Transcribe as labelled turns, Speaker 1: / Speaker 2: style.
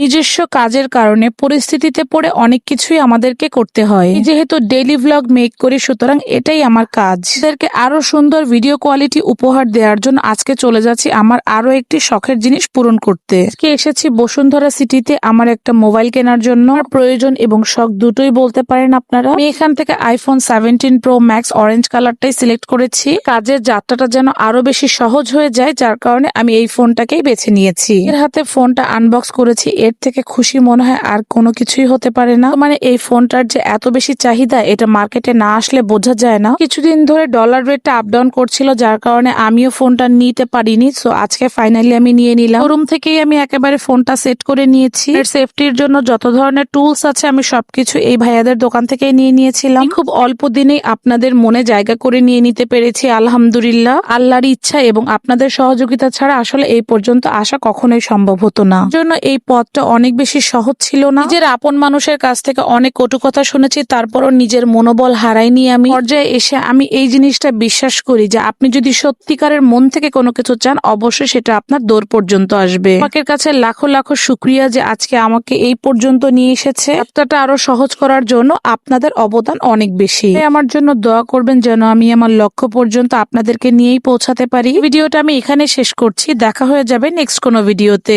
Speaker 1: নিজস্ব কাজের কারণে পরিস্থিতিতে পড়ে অনেক কিছুই আমাদেরকে করতে হয়। যেহেতু ডেইলি ভ্লগ মেক করি, সুতরাং এটাই আমার কাজ। এদেরকে আরো সুন্দর ভিডিও কোয়ালিটি উপহার দেওয়ার জন্য আজকে চলে যাচ্ছি আমার আরো একটি শখের জিনিস পূরণ করতে। আজকে এসেছি বসুন্ধরা সিটিতে আমার একটা মোবাইল কেনার জন্য। প্রয়োজন এবং শখ দুটোই বলতে পারেন আপনারা। আমি এখান থেকে আইফোন 17 প্রো ম্যাক্স অরেঞ্জ কালারটাই সিলেক্ট করেছি। কাজের যাত্রাটা যেন আরো বেশি সহজ হয়ে যায়, যার কারণে আমি এই ফোনটাকেই বেছে নিয়েছি। এর হাতে ফোনটা আনবক্স করেছি, এর থেকে খুশি মনে হয় আর কোনো কিছুই হতে পারে না। মানে এই ফোনটার যে এত বেশি চাহিদা, এটা মার্কেটে না আসলে বোঝা যায় না। কিছুদিন ধরে ডলার রেটটা আপ ডাউন করছিল, যার কারণে আমিও ফোনটা নিতে পারিনি। সো আজকে ফাইনালি আমি নিয়ে নিলাম। শোরুম থেকেই আমি একেবারে ফোনটা সেট করে নিয়েছি। এর সেফটির জন্য যত ধরনের টুলস আছে আমি সবকিছু এই ভাইয়াদের দোকান থেকেই নিয়ে নিয়েছিলাম। খুব অল্প দিনেই আপনাদের মনে জায়গা করে নিয়ে নিতে পেরেছি আলহামদুলিল্লাহ। আল্লাহর ইচ্ছা এবং আপনাদের সহযোগিতা ছাড়া আসলে এই পর্যন্ত আসা কখনোই সম্ভব হতো না। জন্য এই পথটা অনেক বেশি সহজ ছিল না। নিজের আপন মানুষের কাছ থেকে অনেক কটু কথা শুনেছি, তারপরও নিজের মনোবল হারাইনি আমি। পর্যায়ে এসে আমি এই জিনিসটা বিশ্বাস করি যে আপনি যদি সত্যিকারের মন থেকে কোনো কিছু চান, অবশ্যই সেটা আপনার দৌর পর্যন্ত আসবে। আমাদের কাছে লাখো লাখো শুকরিয়া যে আজকে আমাকে এই পর্যন্ত নিয়ে এসেছে। যাত্রাটা আরো সহজ করার জন্য আপনাদের অবদান অনেক বেশি। আমার জন্য দোয়া করবেন যেন আমি আমার লক্ষ্য পর্যন্ত আপনাদেরকে নিয়েই পৌঁছাতে পারি। ভিডিওটা আমি এখানে শেষ করছি। দেখা হয়ে যাবে নেক্সট কোনো ভিডিওতে।